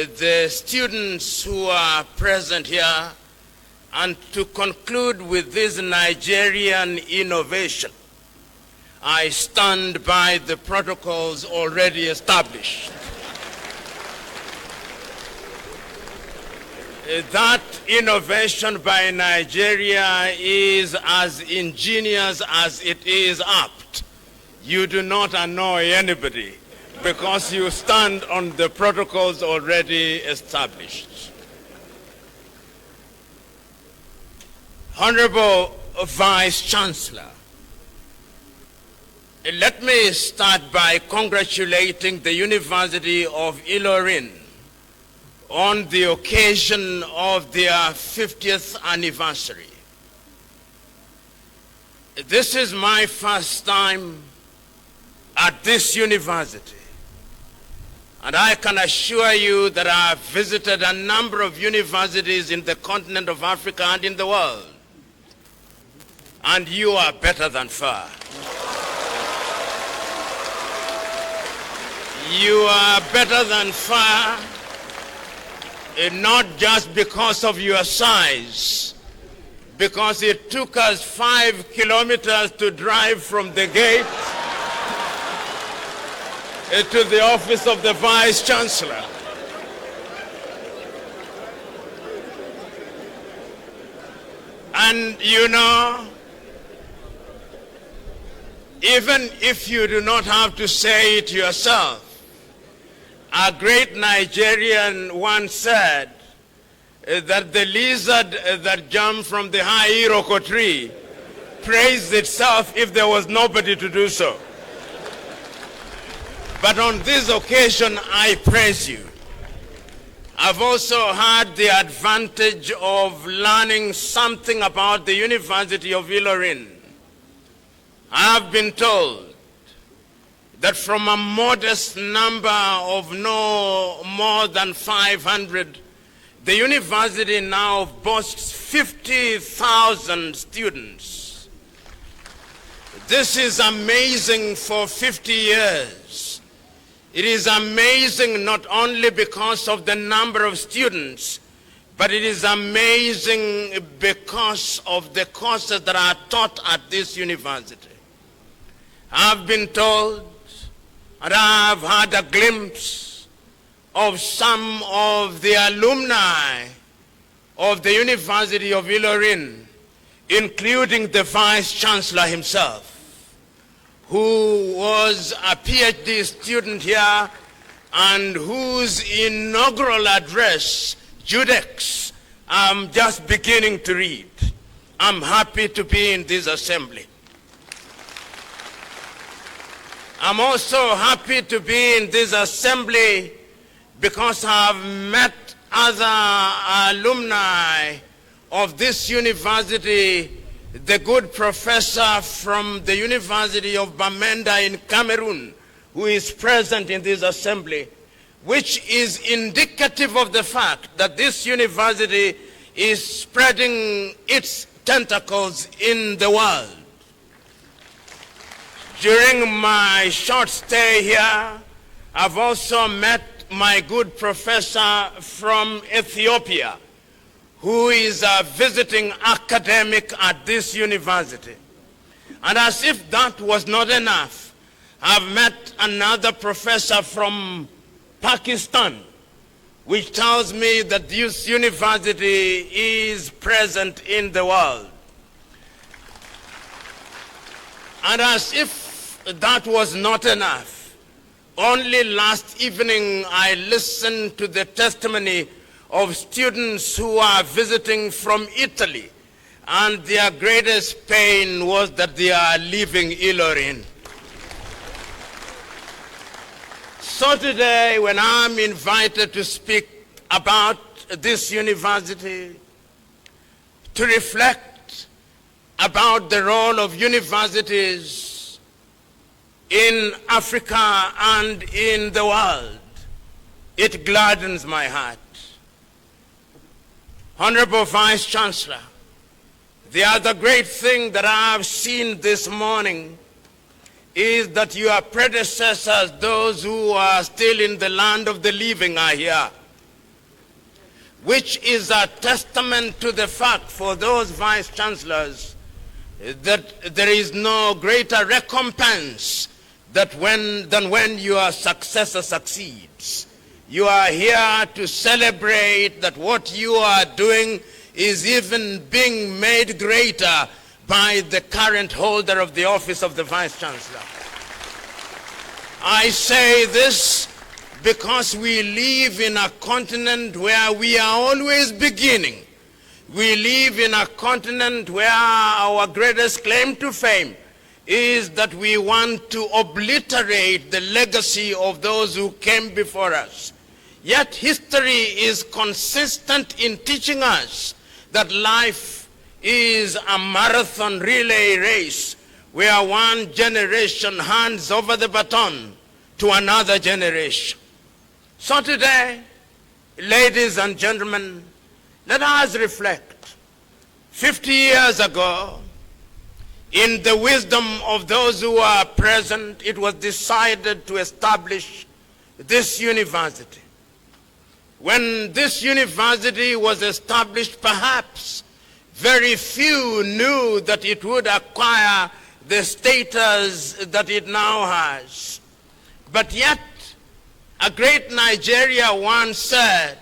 the students who are present here, and to conclude with this Nigerian innovation, I stand by the protocols already established. That innovation by Nigeria is as ingenious as it is apt. You do not annoy anybody because you stand on the protocols already established. Honorable Vice Chancellor, let me start by congratulating the University of Ilorin on the occasion of their 50th anniversary. This is my first time at this university, and I can assure you that I have visited a number of universities in the continent of Africa and in the world, and you are better than far. You are better than far, not just because of your size, because it took us 5 kilometers to drive from the gate to the office of the Vice Chancellor. And you know, even if you do not have to say it yourself, a great Nigerian once said that the lizard that jumped from the high Iroko tree praised itself if there was nobody to do so. But on this occasion, I praise you. I've also had the advantage of learning something about the University of Ilorin. I have been told that from a modest number of no more than 500, the university now boasts 50,000 students. This is amazing for 50 years. It is amazing not only because of the number of students, but it is amazing because of the courses that are taught at this university. I've been told, and I've had a glimpse of some of the alumni of the University of Ilorin, including the Vice Chancellor himself, who was a PhD student here and whose inaugural address, Judex, I'm just beginning to read. I'm happy to be in this assembly. I'm also happy to be in this assembly because I've met other alumni of this university, the good professor from the University of Bamenda in Cameroon, who is present in this assembly, which is indicative of the fact that this university is spreading its tentacles in the world. During my short stay here, I've also met my good professor from Ethiopia, who is a visiting academic at this university. And as if that was not enough, I've met another professor from Pakistan, which tells me that this university is present in the world. And as if that was not enough, only last evening I listened to the testimony of students who are visiting from Italy, and their greatest pain was that they are leaving Ilorin. So today, when I'm invited to speak about this university, to reflect about the role of universities in Africa and in the world, it gladdens my heart. Honorable Vice Chancellor, the other great thing that I have seen this morning is that your predecessors, those who are still in the land of the living, are here. which is a testament to the fact for those vice chancellors that there is no greater recompense than when your successor succeeds. You are here to celebrate that what you are doing is even being made greater by the current holder of the office of the Vice Chancellor. I say this because we live in a continent where we are always beginning. We live in a continent where our greatest claim to fame is that we want to obliterate the legacy of those who came before us. Yet history is consistent in teaching us that life is a marathon relay race where one generation hands over the baton to another generation. So today, ladies and gentlemen, let us reflect. 50 years ago, in the wisdom of those who are present, it was decided to establish this university. When this university was established, perhaps very few knew that it would acquire the status that it now has. But yet, a great Nigeria once said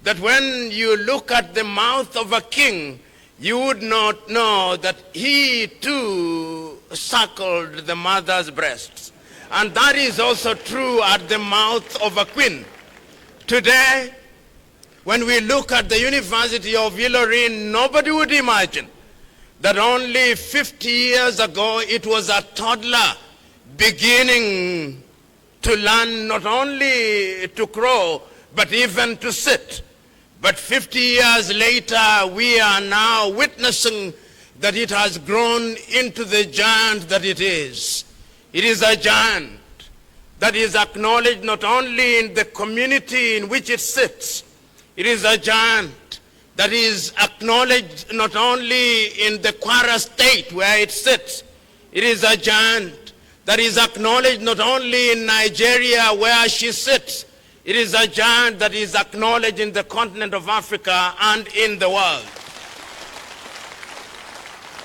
that when you look at the mouth of a king, you would not know that he too suckled the mother's breasts. And that is also true at the mouth of a queen. Today, when we look at the University of Ilorin, nobody would imagine that only 50 years ago it was a toddler beginning to learn not only to crawl, but even to sit. But 50 years later, we are now witnessing that it has grown into the giant that it is. It is a giant that is acknowledged not only in the community in which it sits. It is a giant that is acknowledged not only in the Kwara state where it sits. It is a giant that is acknowledged not only in Nigeria where she sits. It is a giant that is acknowledged in the continent of Africa and in the world.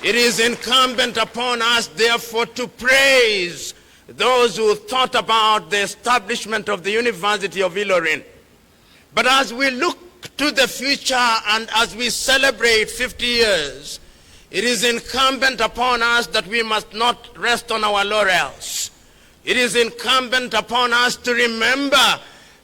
It is incumbent upon us, therefore, to praise those who thought about the establishment of the University of Ilorin. But as we look to the future and as we celebrate 50 years, it is incumbent upon us that we must not rest on our laurels. It is incumbent upon us to remember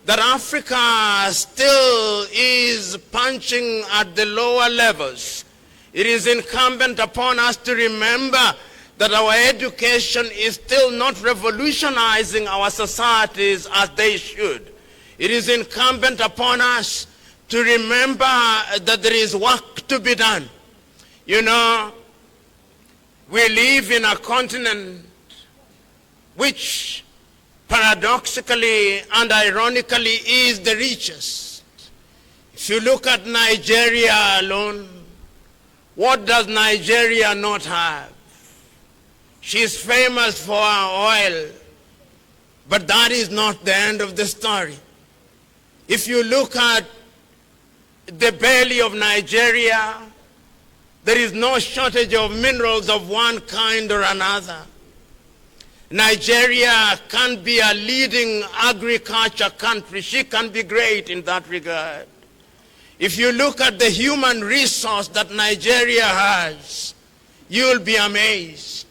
that Africa still is punching at the lower levels. It is incumbent upon us to remember that our education is still not revolutionizing our societies as they should. It is incumbent upon us to remember that there is work to be done. You know, we live in a continent which paradoxically and ironically is the richest. If you look at Nigeria alone, what does Nigeria not have? She is famous for her oil, but that is not the end of the story. If you look at the belly of Nigeria, there is no shortage of minerals of one kind or another. Nigeria can be a leading agriculture country. She can be great in that regard. If you look at the human resource that Nigeria has, you'll be amazed.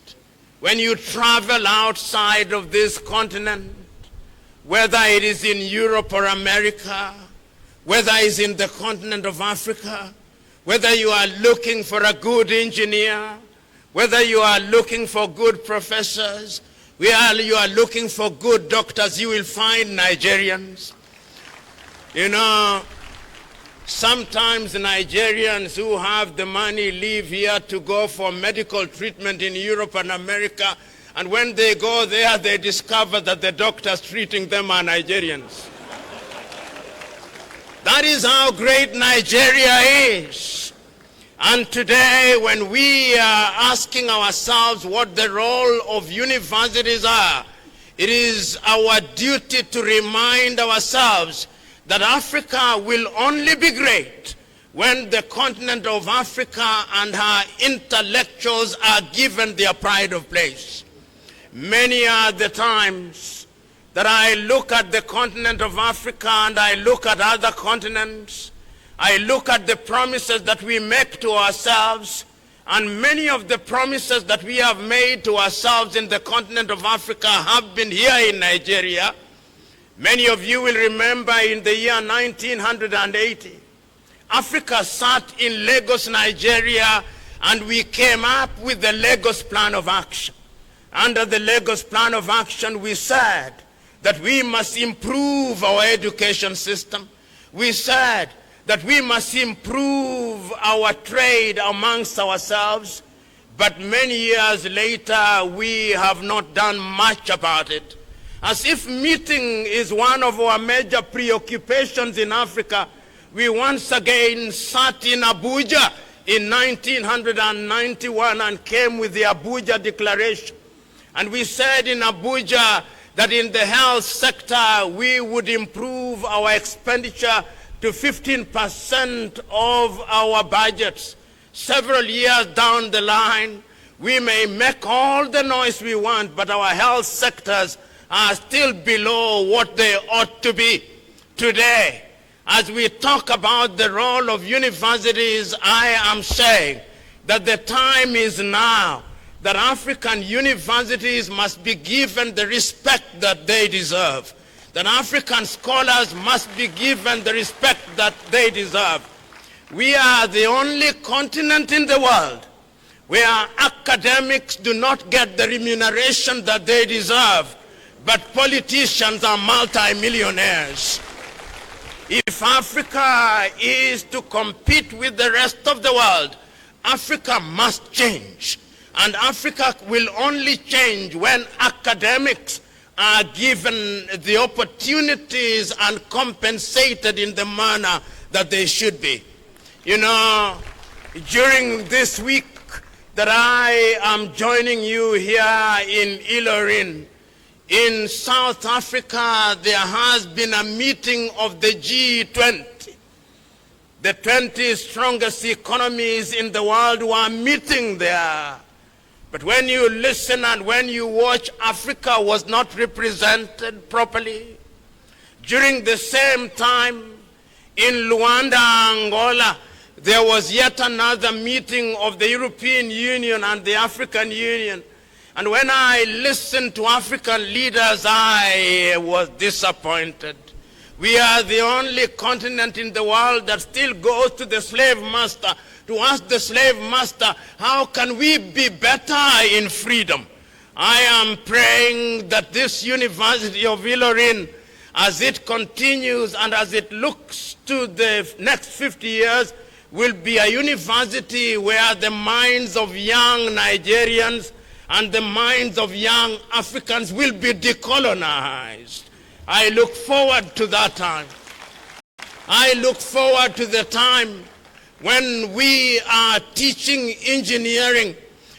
When you travel outside of this continent, whether it is in Europe or America, whether it's in the continent of Africa, whether you are looking for a good engineer, whether you are looking for good professors, where you are looking for good doctors, you will find Nigerians. You know, sometimes Nigerians who have the money leave here to go for medical treatment in Europe and America, and when they go there, they discover that the doctors treating them are Nigerians. That is how great Nigeria is. And today, when we are asking ourselves what the role of universities are, it is our duty to remind ourselves that Africa will only be great when the continent of Africa and her intellectuals are given their pride of place. Many are the times that I look at the continent of Africa and I look at other continents. I look at the promises that we make to ourselves, and many of the promises that we have made to ourselves in the continent of Africa have been here in Nigeria. Many of you will remember in the year 1980, Africa sat in Lagos, Nigeria, and we came up with the Lagos Plan of Action. Under the Lagos Plan of Action, we said that we must improve our education system. We said that we must improve our trade amongst ourselves. But many years later, we have not done much about it. As if meeting is one of our major preoccupations in Africa, we once again sat in Abuja in 1991 and came with the Abuja Declaration. And we said in Abuja that in the health sector we would improve our expenditure to 15% of our budgets. Several years down the line, we may make all the noise we want, but our health sectors are still below what they ought to be. Today, as we talk about the role of universities, I am saying that the time is now that African universities must be given the respect that they deserve, that African scholars must be given the respect that they deserve. We are the only continent in the world where academics do not get the remuneration that they deserve, but politicians are multimillionaires. If Africa is to compete with the rest of the world, Africa must change. And Africa will only change when academics are given the opportunities and compensated in the manner that they should be. You know, during this week that I am joining you here in Ilorin, in South Africa, there has been a meeting of the G20. The 20 strongest economies in the world were meeting there. But when you listen and when you watch, Africa was not represented properly. During the same time, in Luanda, Angola, there was yet another meeting of the European Union and the African Union. And when I listened to African leaders, I was disappointed. We are the only continent in the world that still goes to the slave master to ask the slave master, how can we be better in freedom? I am praying that this University of Ilorin, as it continues and as it looks to the next 50 years, will be a university where the minds of young Nigerians and the minds of young Africans will be decolonized. I look forward to that time. I look forward to the time when we are teaching engineering.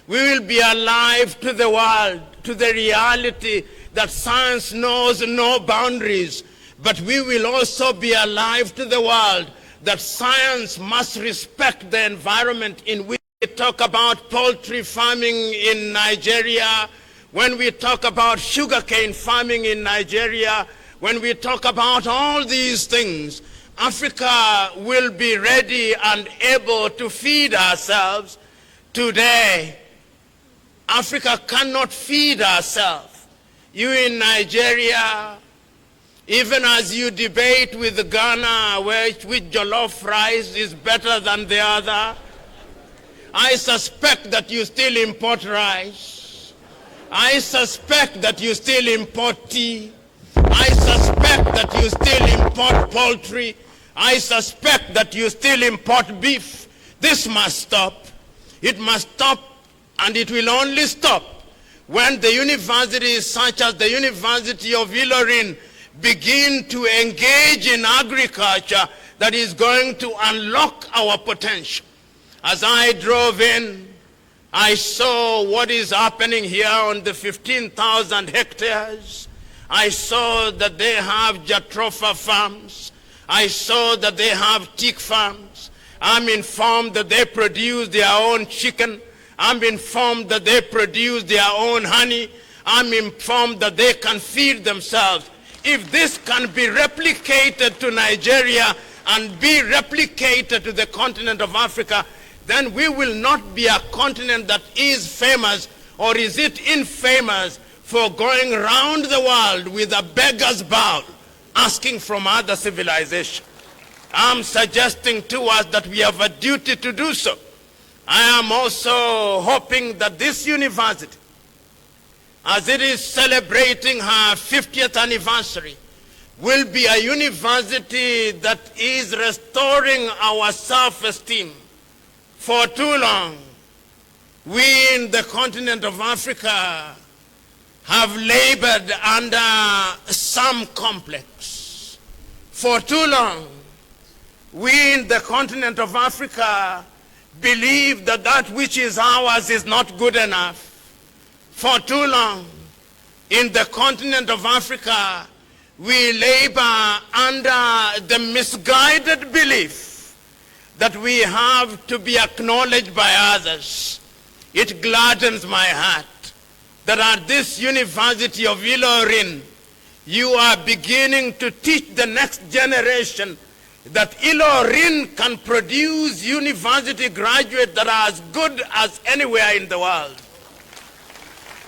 We will be alive to the world, to the reality that science knows no boundaries. But we will also be alive to the world that science must respect the environment in which we talk about poultry farming in Nigeria, when we talk about sugarcane farming in Nigeria, when we talk about all these things, Africa will be ready and able to feed ourselves. Today, Africa cannot feed ourselves. You in Nigeria, even as you debate with Ghana which jollof rice is better than the other, I suspect that you still import rice. I suspect that you still import tea. I suspect that you still import poultry. I suspect that you still import beef. This must stop. It must stop, and it will only stop when the universities such as the University of Ilorin begin to engage in agriculture that is going to unlock our potential. As I drove in, I saw what is happening here on the 15,000 hectares. I saw that they have jatropha farms. I saw that they have teak farms. I'm informed that they produce their own chicken. I'm informed that they produce their own honey. I'm informed that they can feed themselves. If this can be replicated to Nigeria and be replicated to the continent of Africa, then we will not be a continent that is famous, or is it infamous, for going around the world with a beggar's bowl, asking from other civilizations. I'm suggesting to us that we have a duty to do so. I am also hoping that this university, as it is celebrating her 50th anniversary, will be a university that is restoring our self-esteem. For too long, we in the continent of Africa have labored under some complex. For too long, we in the continent of Africa believe that that which is ours is not good enough. For too long, in the continent of Africa, we labor under the misguided belief that we have to be acknowledged by others. It gladdens my heart that at this University of Ilorin, you are beginning to teach the next generation that Ilorin can produce university graduates that are as good as anywhere in the world.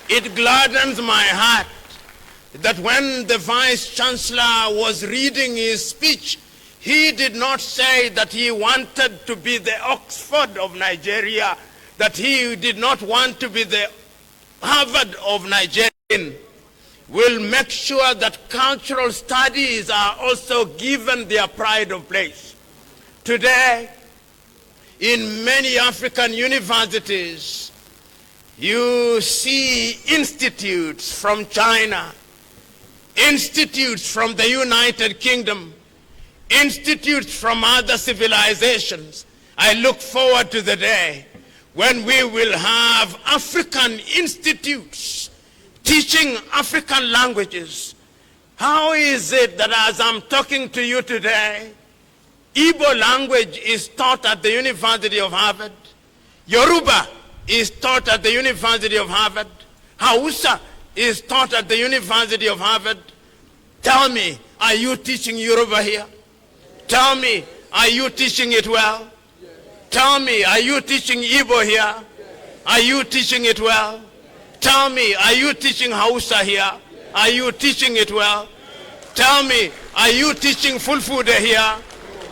It gladdens my heart that when the Vice Chancellor was reading his speech, he did not say that he wanted to be the Oxford of Nigeria, that he did not want to be the Harvard of Nigeria. Will make sure that cultural studies are also given their pride of place. Today, in many African universities, you see institutes from China, institutes from the United Kingdom, institutes from other civilizations. I look forward to the day when we will have African institutes teaching African languages. How is it that as I'm talking to you today, Igbo language is taught at the University of Harvard, Yoruba is taught at the University of Harvard, Hausa is taught at the University of Harvard? Tell me, are you teaching Yoruba here? Tell me, are you teaching it well? Tell me, are you teaching Igbo here? Are you teaching it well? Tell me, are you teaching Hausa here? Are you teaching it well? Tell me, are you teaching Fulfude here?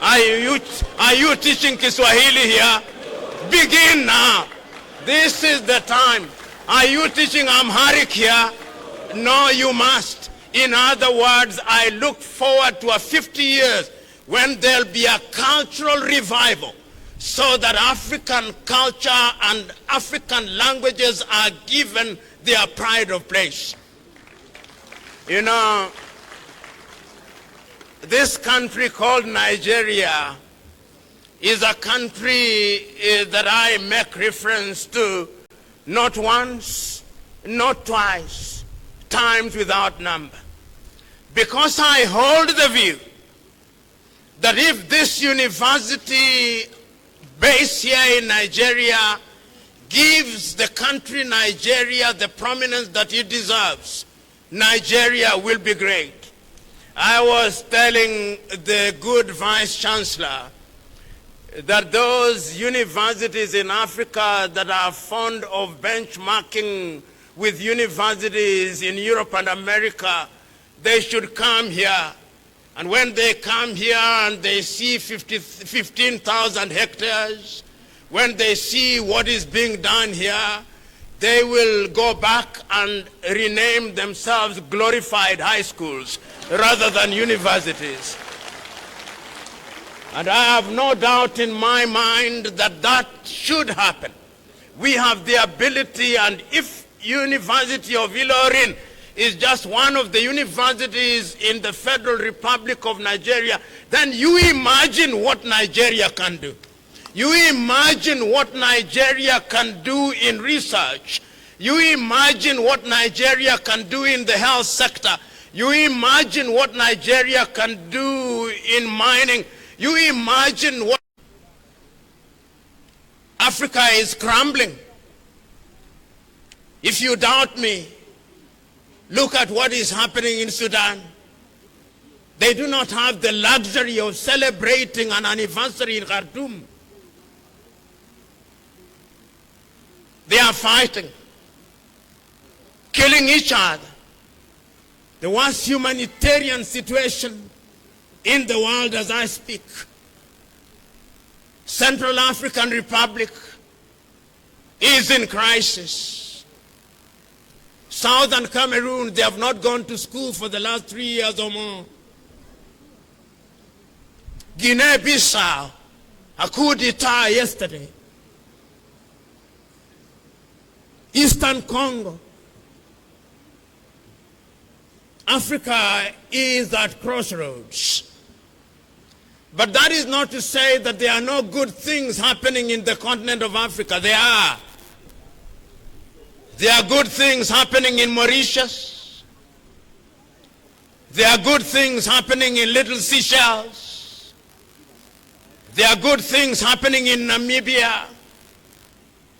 Are you teaching Kiswahili here? Begin now. This is the time. Are you teaching Amharic here? No, you must. In other words, I look forward to a 50 years when there'll be a cultural revival, so that African culture and African languages are given their pride of place. You know, this country called Nigeria is a country that I make reference to not once, not twice, times without number. Because I hold the view that if this university based here in Nigeria gives the country Nigeria the prominence that it deserves, Nigeria will be great. I was telling the good Vice Chancellor that those universities in Africa that are fond of benchmarking with universities in Europe and America, they should come here. And when they come here and they see 15,000 hectares, when they see what is being done here, they will go back and rename themselves glorified high schools rather than universities. And I have no doubt in my mind that that should happen. We have the ability, and if University of Ilorin is just one of the universities in the Federal Republic of Nigeria, then you imagine what Nigeria can do. You imagine what Nigeria can do in research. You imagine what Nigeria can do in the health sector. You imagine what Nigeria can do in mining. You imagine what Africa is crumbling. If you doubt me, look at what is happening in Sudan. They do not have the luxury of celebrating an anniversary in Khartoum. They are fighting, killing each other. The worst humanitarian situation in the world as I speak. Central African Republic is in crisis. Southern Cameroon, they have not gone to school for the last 3 years or more. Guinea-Bissau, a coup d'etat yesterday. Eastern Congo. Africa is at crossroads. But that is not to say that there are no good things happening in the continent of Africa. There are. There are good things happening in Mauritius. There are good things happening in Little Seychelles. There are good things happening in Namibia.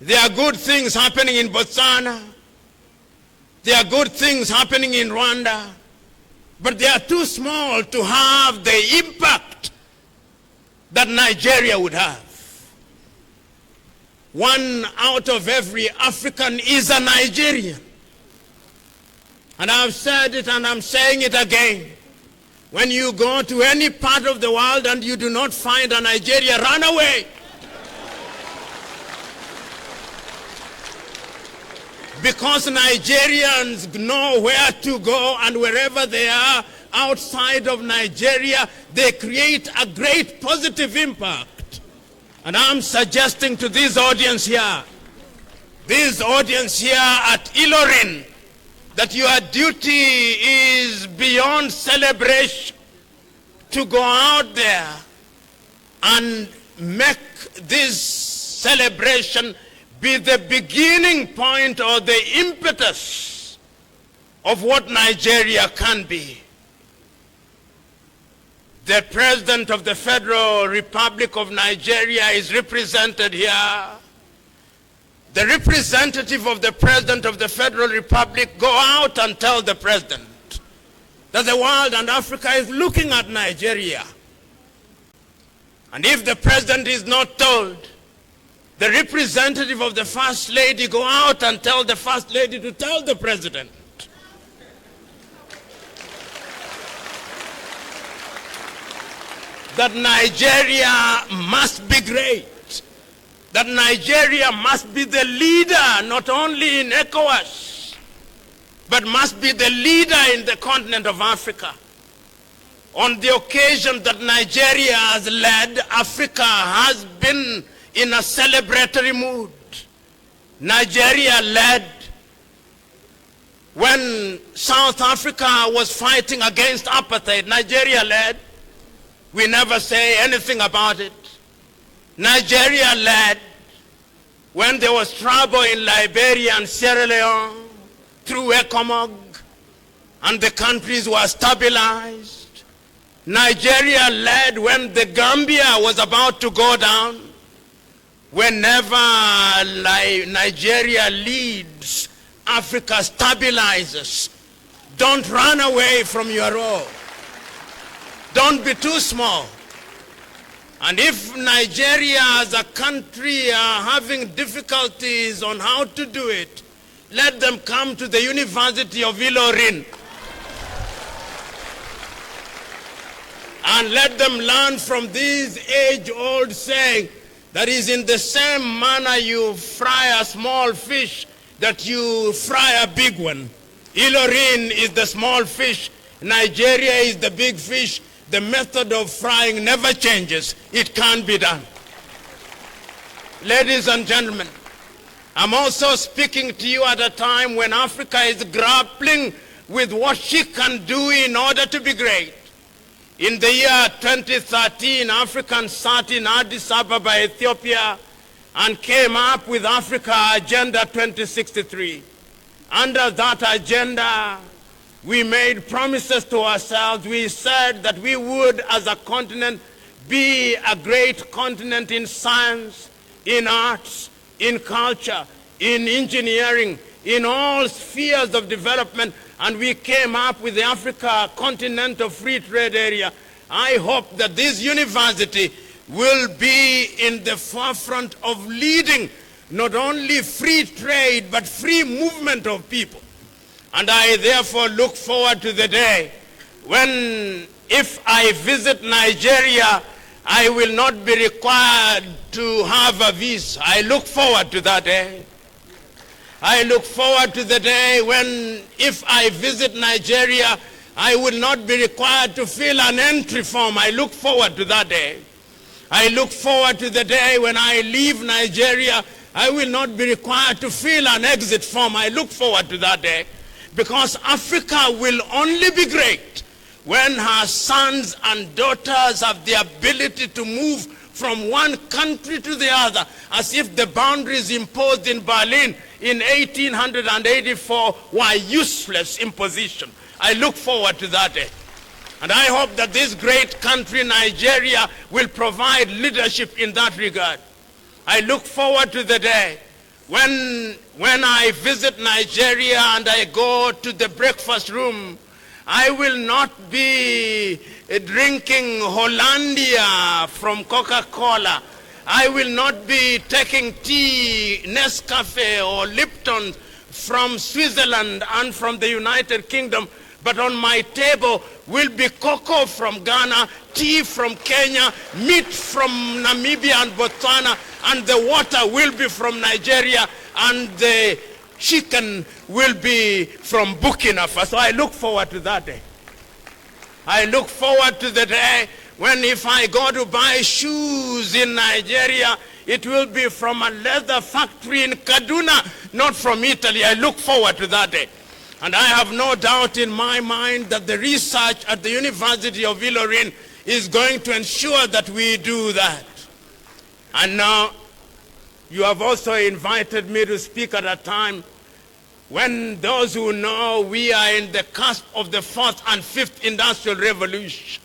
There are good things happening in Botswana. There are good things happening in Rwanda. But they are too small to have the impact that Nigeria would have. 1 out of every African is a Nigerian. And I've said it and I'm saying it again. When you go to any part of the world and you do not find a Nigeria, run away. Because Nigerians know where to go, and wherever they are outside of Nigeria, they create a great positive impact. And I'm suggesting to this audience here at Ilorin, that your duty is beyond celebration, to go out there and make this celebration be the beginning point or the impetus of what Nigeria can be. The President of the Federal Republic of Nigeria is represented here. The representative of the President of the Federal Republic, go out and tell the President that the world and Africa is looking at Nigeria. And if the President is not told, the representative of the First Lady, go out and tell the First Lady to tell the President. That Nigeria must be great. That Nigeria must be the leader, not only in ECOWAS, but must be the leader in the continent of Africa. On the occasion that Nigeria has led, Africa has been in a celebratory mood. Nigeria led when South Africa was fighting against apartheid. Nigeria led. We never say anything about it. Nigeria led when there was trouble in Liberia and Sierra Leone through ECOMOG, and the countries were stabilized. Nigeria led when the Gambia was about to go down. Whenever Nigeria leads, Africa stabilizes. Don't run away from your role. Don't be too small. And if Nigeria as a country are having difficulties on how to do it, let them come to the University of Ilorin and let them learn from this age-old saying that is, in the same manner you fry a small fish that you fry a big one. Ilorin is the small fish, Nigeria is the big fish. The method of frying never changes. It can be done. Ladies and gentlemen, I'm also speaking to you at a time when Africa is grappling with what she can do in order to be great. In the year 2013, Africans sat in Addis Ababa, Ethiopia, and came up with Africa Agenda 2063. Under that agenda, We made promises to ourselves. We said that we would, as a continent, be a great continent in science, in arts, in culture, in engineering, in all spheres of development, and we came up with the Africa Continental Free Trade Area. I hope that this university will be in the forefront of leading not only free trade, but free movement of people. And I therefore look forward to the day when, if I visit Nigeria, I will not be required to have a visa. I look forward to that day. I look forward to the day when, if I visit Nigeria, I will not be required to fill an entry form. I look forward to that day. I look forward to the day when I leave Nigeria, I will not be required to fill an exit form. I look forward to that day, because Africa will only be great when her sons and daughters have the ability to move from one country to the other, as if the boundaries imposed in Berlin in 1884 were useless imposition. I look forward to that day. And I hope that this great country, Nigeria, will provide leadership in that regard. I look forward to the day when I visit Nigeria and I go to the breakfast room, I will not be drinking Hollandia from Coca-Cola. I will not be taking tea, Nescafe or Lipton from Switzerland and from the United Kingdom, but on my table will be cocoa from Ghana, tea from Kenya, meat from Namibia and Botswana, and the water will be from Nigeria, and the chicken will be from Burkina Faso. I look forward to that day. I look forward to the day when, if I go to buy shoes in Nigeria, it will be from a leather factory in Kaduna, not from Italy. I look forward to that day. And I have no doubt in my mind that the research at the University of Ilorin is going to ensure that we do that. And now, you have also invited me to speak at a time when those who know we are in the cusp of the fourth and fifth industrial revolution.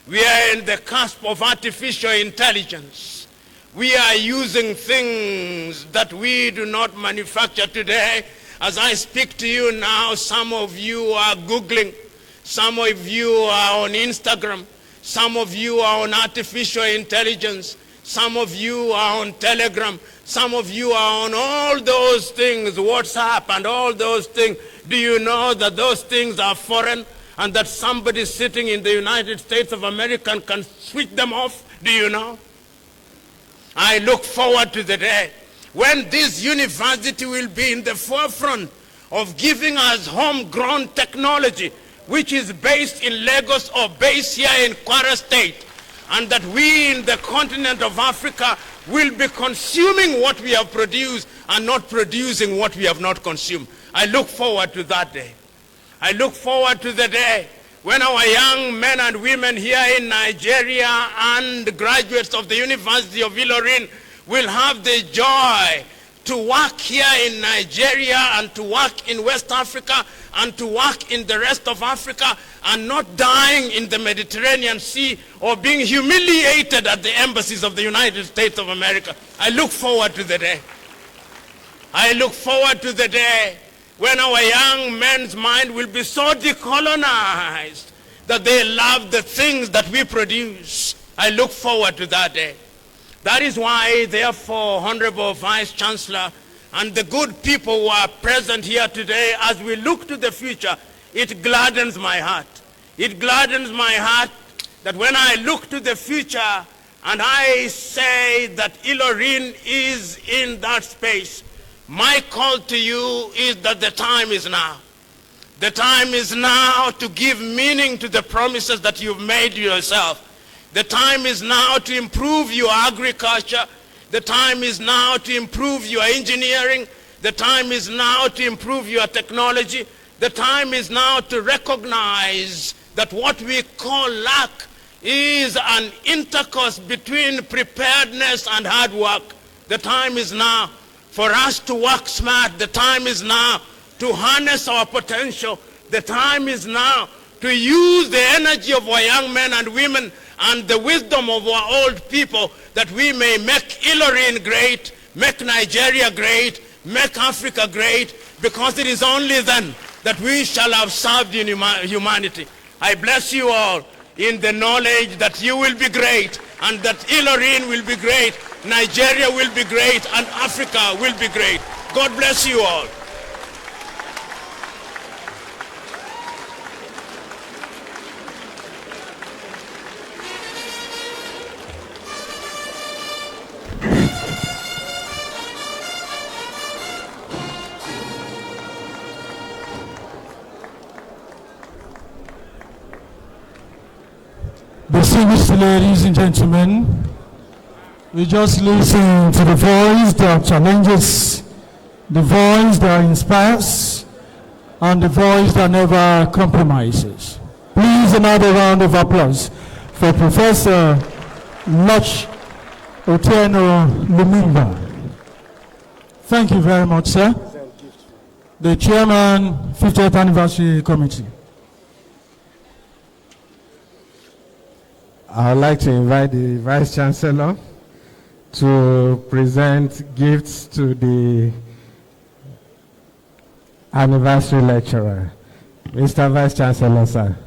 We are in the cusp of artificial intelligence. We are using things that we do not manufacture today. As I speak to you now, some of you are Googling, some of you are on Instagram, some of you are on artificial intelligence, some of you are on Telegram, some of you are on all those things, WhatsApp and all those things. Do you know that those things are foreign and that somebody sitting in the United States of America can switch them off? Do you know? I look forward to the day when this university will be in the forefront of giving us homegrown technology, which is based in Lagos or based here in Kwara State, and that we in the continent of Africa will be consuming what we have produced and not producing what we have not consumed. I look forward to that day. I look forward to the day when our young men and women here in Nigeria and graduates of the University of Ilorin will have the joy to work here in Nigeria and to work in West Africa and to work in the rest of Africa and not dying in the Mediterranean Sea or being humiliated at the embassies of the United States of America. I look forward to the day. I look forward to the day when our young men's mind will be so decolonized that they love the things that we produce. I look forward to that day. That is why, therefore, Honorable Vice Chancellor and the good people who are present here today, as we look to the future, it gladdens my heart. It gladdens my heart that when I look to the future and I say that Ilorin is in that space, my call to you is that the time is now. The time is now to give meaning to the promises that you've made yourself. The time is now to improve your agriculture. The time is now to improve your engineering. The time is now to improve your technology. The time is now to recognize that what we call luck is an intercourse between preparedness and hard work. The time is now for us to work smart. The time is now to harness our potential. The time is now to use the energy of our young men and women and the wisdom of our old people that we may make Ilorin great, make Nigeria great, make Africa great, because it is only then that we shall have served in humanity. I bless you all in the knowledge that you will be great, and that Ilorin will be great, Nigeria will be great, and Africa will be great. God bless you all. Distinguished ladies and gentlemen, we just listen to the voice that challenges, the voice that inspires, and the voice that never compromises. Please, another round of applause for Professor Loch Otieno Lumumba. Thank you very much, sir. The Chairman, 50th Anniversary Committee. I would like to invite the Vice Chancellor to present gifts to the anniversary lecturer. Mr. Vice Chancellor, sir.